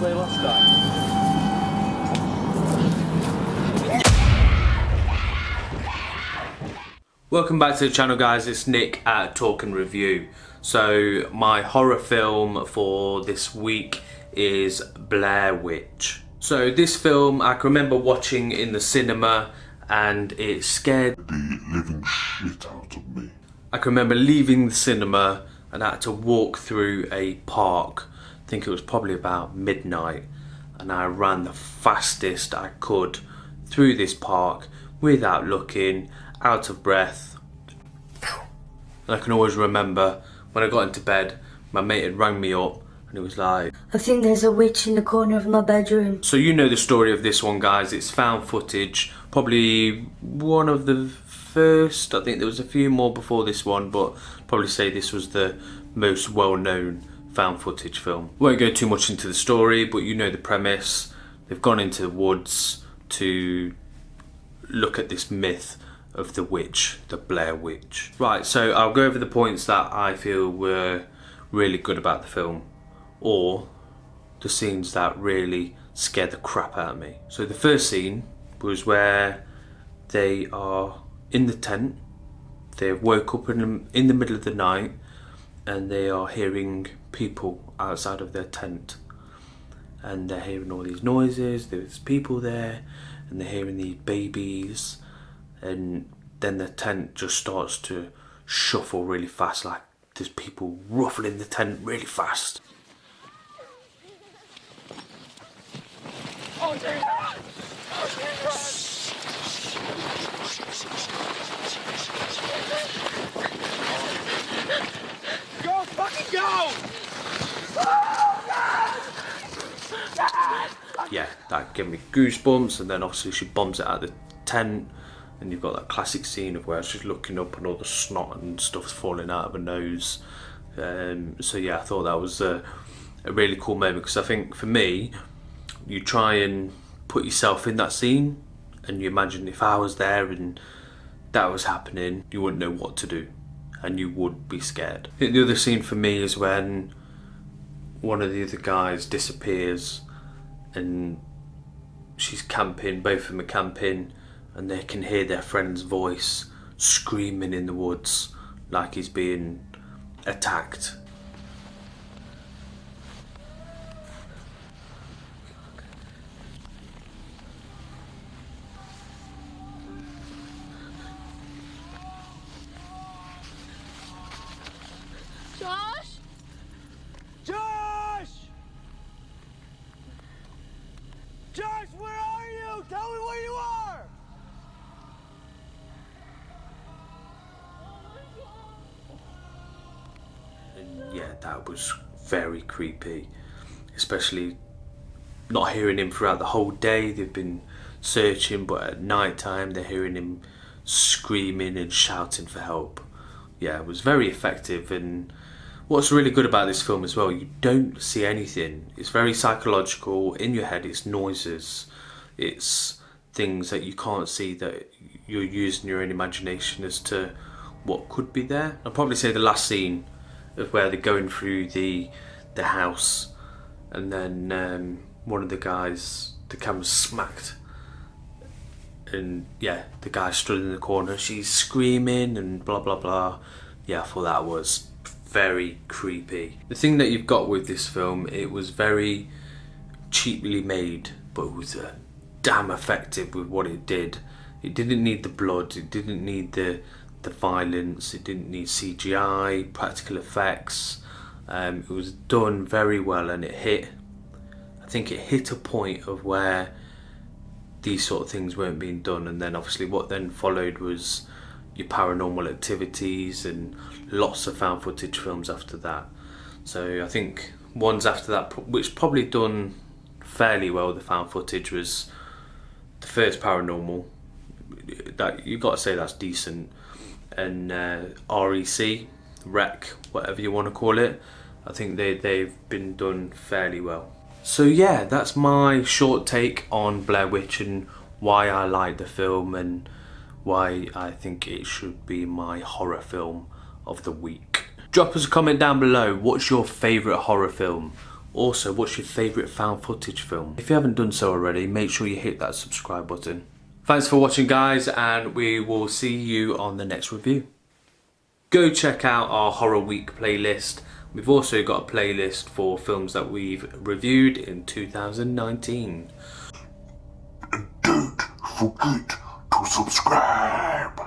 way last time. Welcome back to the channel, guys. It's Nick at Talk and Review. So my horror film for this week is Blair Witch. So this film I can remember watching in the cinema and it scared the living shit out of me. I can remember leaving the cinema and I had to walk through a park. I think it was probably about midnight, and I ran the fastest I could through this park without looking, out of breath. And I can always remember when I got into bed, my mate had rang me up and he was like, I think there's a witch in the corner of my bedroom. So you know the story of this one, guys. It's found footage, probably one of the first. I think there was a few more before this one, but probably say this was the most well-known found footage film. Won't go too much into the story, but you know the premise. They've gone into the woods to look at this myth of the witch, the Blair Witch. Right, so I'll go over the points that I feel were really good about the film, or the scenes that really scared the crap out of me. So the first scene was where they are in the tent. They woke up in the middle of the night and they are hearing people outside of their tent, and they're hearing all these noises. There's people there and they're hearing these babies, and then the tent just starts to shuffle really fast, like there's people ruffling the tent really fast. Oh, dear. Oh, dear. Go, fucking go! Yeah, that gave me goosebumps. And then obviously she bombs it out of the tent, and you've got that classic scene of where she's looking up and all the snot and stuff's falling out of her nose. So yeah, I thought that was a really cool moment, because I think for me, you try and put yourself in that scene and you imagine if I was there and that was happening, you wouldn't know what to do and you would be scared. I think the other scene for me is when one of the other guys disappears and she's camping, both of them are camping, and they can hear their friend's voice screaming in the woods like he's being attacked. Josh? Josh! Josh, where are you? Tell me where you are! And yeah, that was very creepy, especially not hearing him throughout the whole day. They've been searching, but at night time they're hearing him screaming and shouting for help. Yeah, it was very effective. And what's really good about this film as well, you don't see anything. It's very psychological. In your head, it's noises, it's things that you can't see, that you're using your own imagination as to what could be there. I'll probably say the last scene of where they're going through the house, and then one of the guys, the camera's smacked, and yeah, the guy stood in the corner, she's screaming and blah blah blah. Yeah, I thought that was very creepy. The thing that you've got with this film, it was very cheaply made, but it was damn effective with what it did. It didn't need the blood, it didn't need the violence, it didn't need CGI, practical effects. It was done very well, and I think it hit a point of where these sort of things weren't being done. And then obviously what then followed was your Paranormal Activities and lots of found footage films after that. So I think ones after that, which probably done fairly well, the found footage, was the first Paranormal. That you got to say that's decent. And REC, whatever you want to call it, I think they've been done fairly well. So yeah, that's my short take on Blair Witch and why I like the film and why I think it should be my horror film of the week. Drop us a comment down below. What's your favourite horror film? Also, what's your favourite found footage film? If you haven't done so already, make sure you hit that subscribe button. Thanks for watching, guys, and we will see you on the next review. Go check out our Horror Week playlist. We've also got a playlist for films that we've reviewed in 2019. Don't forget to subscribe.